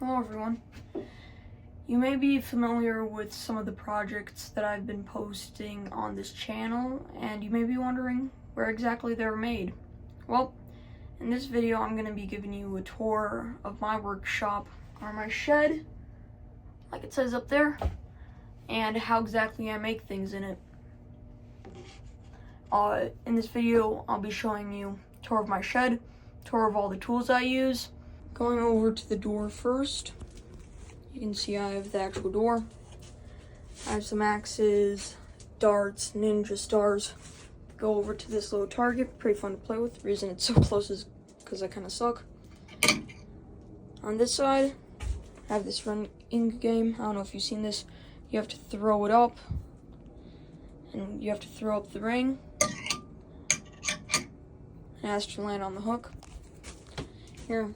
Hello everyone. You may be familiar with some of the projects that I've been posting on this channel, and you may be wondering where exactly they're made. Well, in this video I'm going to be giving you a tour of my workshop, or my shed, like it says up there, and how exactly I make things in it. In this video I'll be showing you a tour of my shed, tour of all the tools I use. Going over to the door first, you can see I have the actual door. I have some axes, darts, ninja stars. Go over to this little target, pretty fun to play with. The reason it's so close is because I kind of suck. On this side, I have this running game. I don't know if you've seen this. You have to throw it up, and you have to throw up the ring. It has to land on the hook. Here,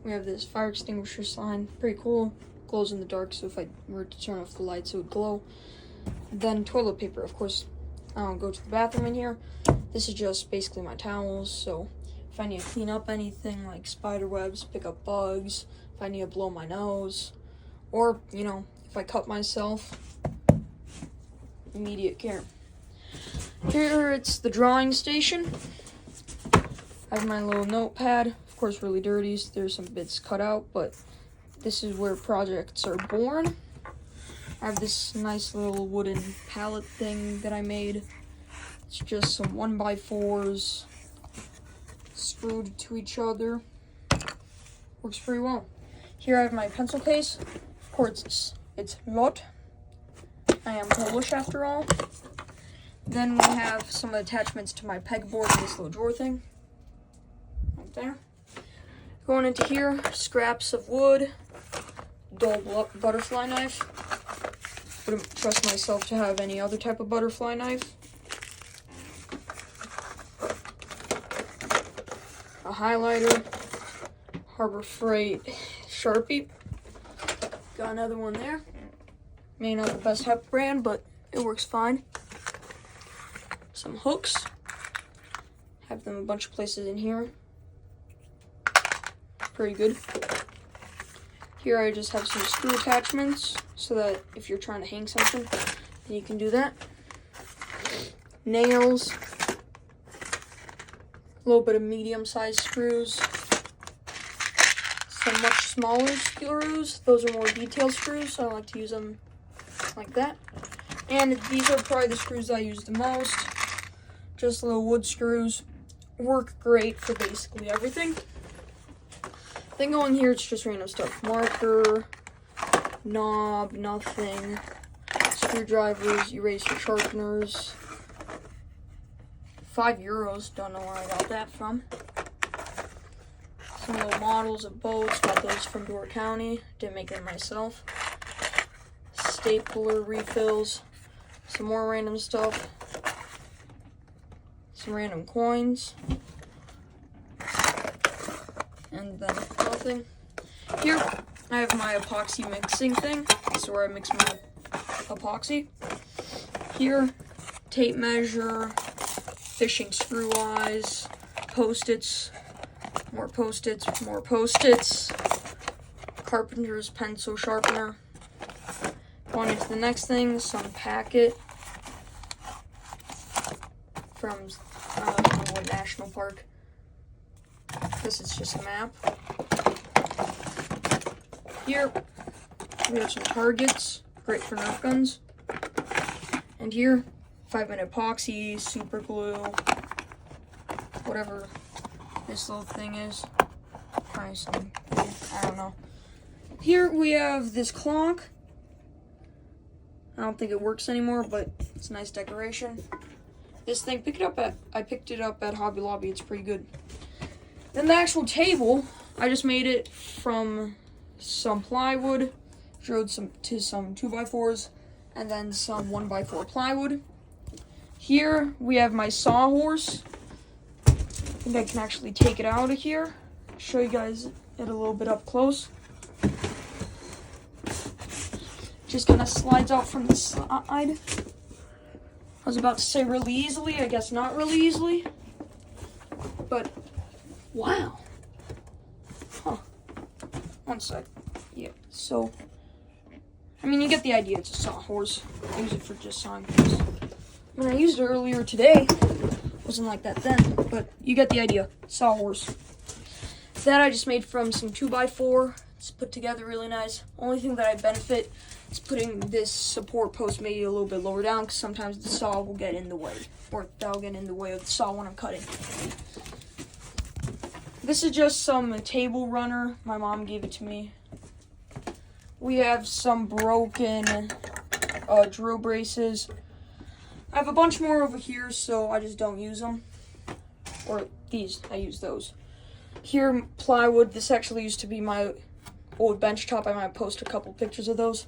we have this fire extinguisher sign, pretty cool. Glows in the dark, so if I were to turn off the lights, it would glow. Then toilet paper, of course. I don't go to the bathroom in here. This is just basically my towels, so if I need to clean up anything like spider webs, pick up bugs, if I need to blow my nose, or, you know, if I cut myself, immediate care. Here, it's the drawing station. I have my little notepad. Of course, really dirty, so there's some bits cut out, but this is where projects are born. I have this nice little wooden pallet thing that I made. It's just some 1x4s screwed to each other. Works pretty well. Here I have my pencil case. Of course, it's Lot. I am Polish after all. Then we have some attachments to my pegboard in this little drawer thing. Right there. Going into here, scraps of wood, dull butterfly knife. Wouldn't trust myself to have any other type of butterfly knife. A highlighter, Harbor Freight Sharpie. Got another one there. May not the best hep brand, but it works fine. Some hooks. Have them a bunch of places in here. Pretty good. Here I just have some screw attachments so that if you're trying to hang something, then you can do that. Nails. A little bit of medium-sized screws. Some much smaller screws. Those are more detailed screws, so I like to use them like that. And these are probably the screws I use the most. Just little wood screws. Work great for basically everything. Then going here, it's just random stuff. Marker, knob, nothing, screwdrivers, eraser sharpeners. €5, don't know where I got that from. Some little models of boats, got those from Door County, didn't make them myself. Stapler refills, some more random stuff. Some random coins. And then nothing. Here, I have my epoxy mixing thing. This is where I mix my epoxy. Here, tape measure, fishing screw eyes, Post-its, more Post-its, more Post-its, carpenter's pencil sharpener. Going into the next thing, some packet from, I don't know what national park. This is just a map. Here, we have some targets, great for Nerf guns. And here, 5-minute epoxy, super glue, whatever this little thing is. Probably some, I don't know. Here we have this clock. I don't think it works anymore, but it's a nice decoration. This thing, I picked it up at Hobby Lobby. It's pretty good. Then the actual table, I just made it from some plywood, drilled some 2x4s, and then some 1x4 plywood. Here we have my sawhorse. I think I can actually take it out of here. Show you guys it a little bit up close. Just kind of slides out from the side. I was about to say really easily, I guess not really easily. But wow. Huh. One sec. Yeah, so, I mean, you get the idea. It's a sawhorse. I use it for just sawing things. When I used it earlier today, it wasn't like that then, but you get the idea. Sawhorse. That I just made from some 2x4. It's put together really nice. Only thing that I benefit is putting this support post maybe a little bit lower down, because sometimes the saw will get in the way, or that'll get in the way of the saw when I'm cutting. This is just some table runner. My mom gave it to me. We have some broken drill braces. I have a bunch more over here, so I just don't use them. Or these, I use those. Here, plywood. This actually used to be my old bench top. I might post a couple pictures of those.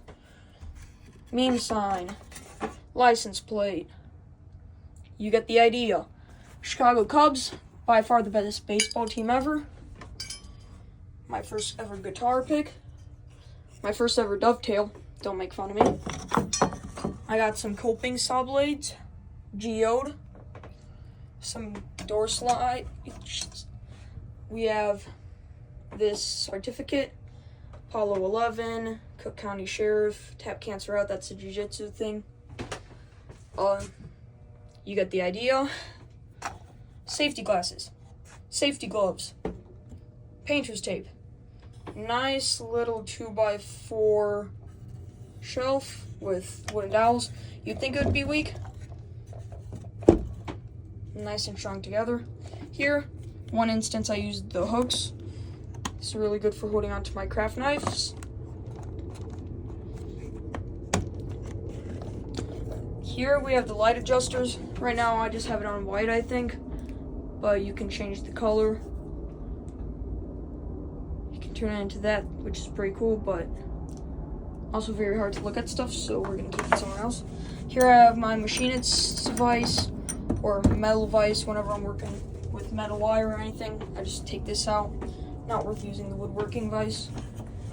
Meme sign. License plate. You get the idea. Chicago Cubs, by far the best baseball team ever. My first ever guitar pick. My first ever dovetail. Don't make fun of me. I got some coping saw blades. Geode. Some door slide. We have this certificate. Apollo 11. Cook County Sheriff. Tap cancer out. That's a jiu-jitsu thing. You get the idea. Safety glasses. Safety gloves. Painter's tape. Nice little 2x4 shelf with wooden dowels. You'd think it would be weak. Nice and strung together. Here, one instance I used the hooks. This is really good for holding onto my craft knives. Here we have the light adjusters. Right now I just have it on white, I think, but you can change the color. You can turn it into that, which is pretty cool, but also very hard to look at stuff, so we're gonna keep it somewhere else. Here I have my machinist's vise, or metal vise. Whenever I'm working with metal wire or anything, I just take this out. Not worth using the woodworking vise.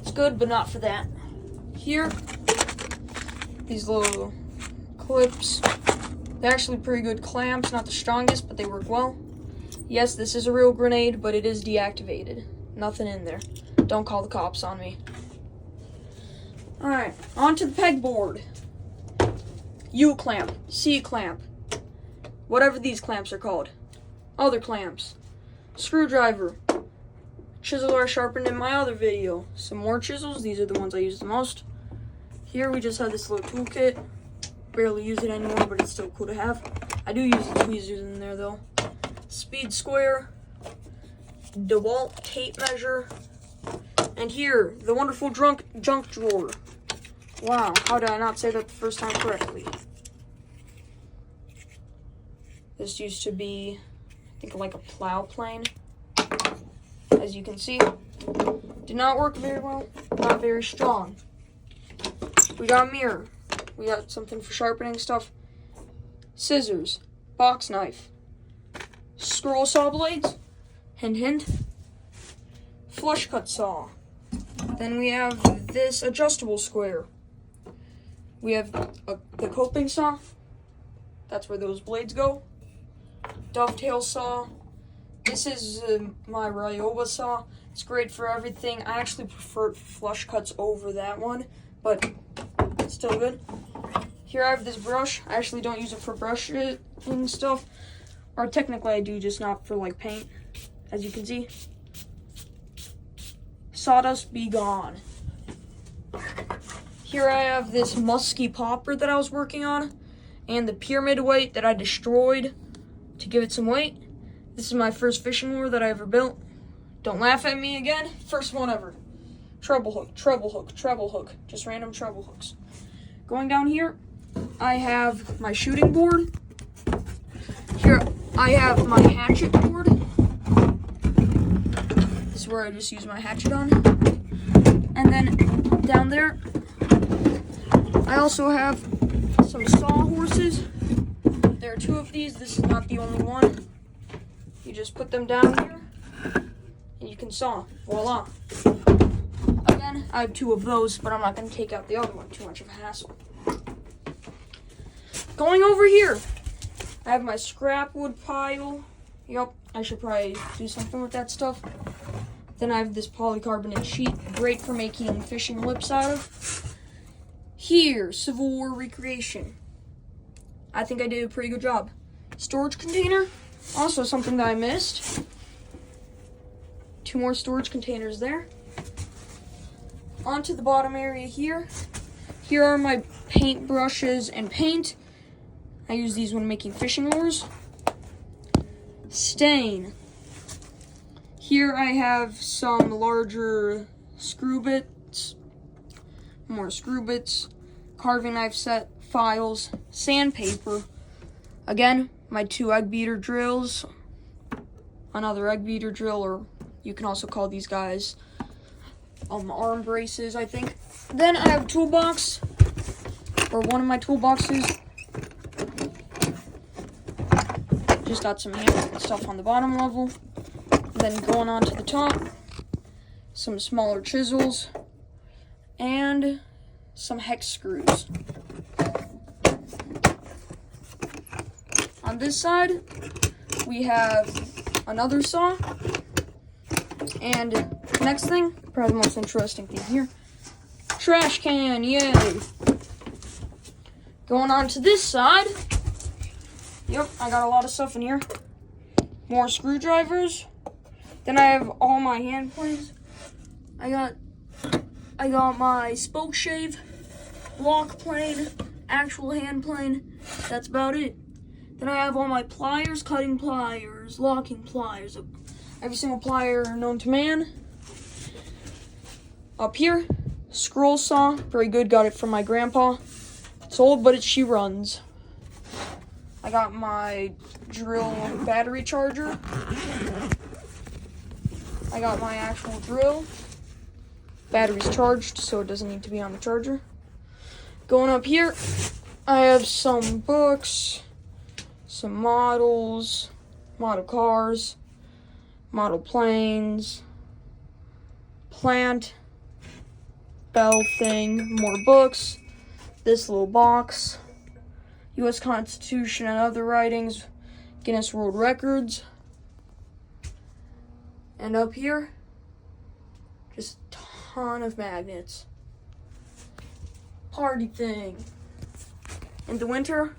It's good, but not for that. Here, these little clips. They're actually pretty good clamps, not the strongest, but they work well. Yes, this is a real grenade, but it is deactivated. Nothing in there. Don't call the cops on me. Alright, on to the pegboard. U-clamp, C-clamp, whatever these clamps are called. Other clamps. Screwdriver. Chisel I sharpened in my other video. Some more chisels, these are the ones I use the most. Here we just have this little toolkit. Barely use it anymore, but it's still cool to have. I do use the tweezers in there though. Speed square. DeWalt tape measure. And here, the wonderful junk drawer. Wow, how did I not say that the first time correctly? This used to be, I think, like a plow plane. As you can see, did not work very well, not very strong. We got a mirror. We got something for sharpening stuff. Scissors, box knife, scroll saw blades, hint hint, flush cut saw. Then we have this adjustable square. We have the coping saw. That's where those blades go. Dovetail saw. This is my Ryoba saw. It's great for everything. I actually prefer flush cuts over that one, but it's still good. Here I have this brush. I actually don't use it for brushing and stuff. Or technically I do, just not for like paint, as you can see. Sawdust be gone. Here I have this musky popper that I was working on, and the pyramid weight that I destroyed to give it some weight. This is my first fishing lure that I ever built. Don't laugh at me again. First one ever. Treble hook, treble hook, treble hook. Just random treble hooks. Going down here, I have my shooting board. Here I have my hatchet board. This is where I just use my hatchet on. And then down there, I also have some sawhorses. There are two of these. This is not the only one. You just put them down here, and you can saw. Voila. Again, I have two of those, but I'm not going to take out the other one. Too much of a hassle. Going over here, I have my scrap wood pile. Yup, I should probably do something with that stuff. Then I have this polycarbonate sheet, great for making fishing lips out of. Here, Civil War recreation. I think I did a pretty good job. Storage container, also something that I missed. 2 more storage containers there. Onto the bottom area here. Here are my paint brushes and paint. I use these when making fishing lures. Stain. Here I have some larger screw bits, more screw bits, carving knife set, files, sandpaper. Again, my 2 egg beater drills, another egg beater drill, or you can also call these guys arm braces, I think. Then I have a toolbox, or one of my toolboxes. Just got some hand stuff on the bottom level. Then going on to the top, some smaller chisels, and some hex screws. On this side, we have another saw. And next thing, probably the most interesting thing here, trash can, yay! Going on to this side, yep, I got a lot of stuff in here. More screwdrivers. Then I have all my hand planes. I got my spoke shave, block plane, actual hand plane. That's about it. Then I have all my pliers, cutting pliers, locking pliers, every single plier known to man. Up here, scroll saw, very good, got it from my grandpa. It's old, but she runs. I got my drill battery charger. I got my actual drill. Battery's charged, so it doesn't need to be on the charger. Going up here, I have some books, some models, model cars, model planes, plant, bell thing, more books, this little box, U.S. Constitution and other writings, Guinness World Records. And up here, just a ton of magnets. Party thing. In the winter,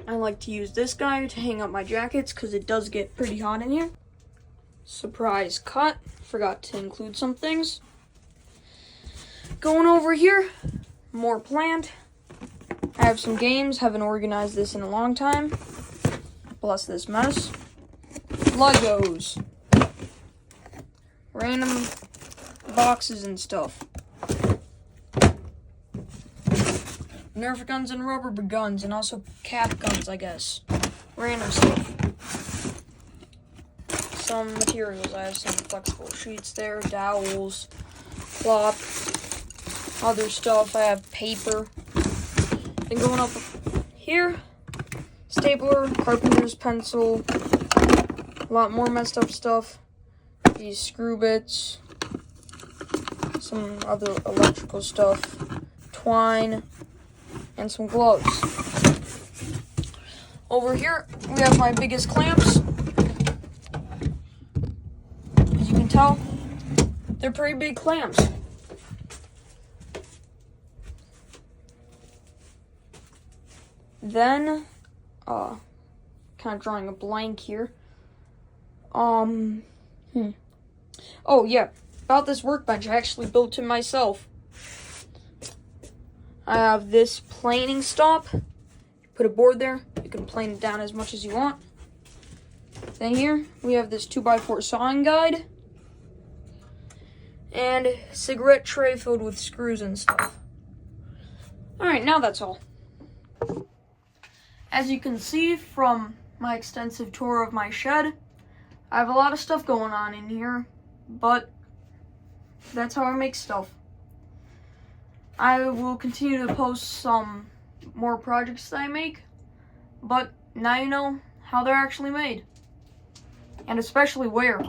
I like to use this guy to hang up my jackets because it does get pretty hot in here. Surprise cut. Forgot to include some things. Going over here, more plant. I have some games. Haven't organized this in a long time. Bless this mess. Legos. Random boxes and stuff. Nerf guns and rubber guns, and also cap guns, I guess. Random stuff. Some materials. I have some flexible sheets there, dowels, cloth, other stuff. I have paper. Then going up here, stapler, carpenter's pencil, a lot more messed up stuff. These screw bits, some other electrical stuff, twine, and some gloves. Over here, we have my biggest clamps. As you can tell, they're pretty big clamps. Then, kind of drawing a blank here. Oh, yeah, about this workbench, I actually built it myself. I have this planing stop. Put a board there. You can plane it down as much as you want. Then here, we have this 2x4 sawing guide. And cigarette tray filled with screws and stuff. Alright, now that's all. As you can see from my extensive tour of my shed, I have a lot of stuff going on in here, but that's how I make stuff. I will continue to post some more projects that I make, but now you know how they're actually made, and especially where.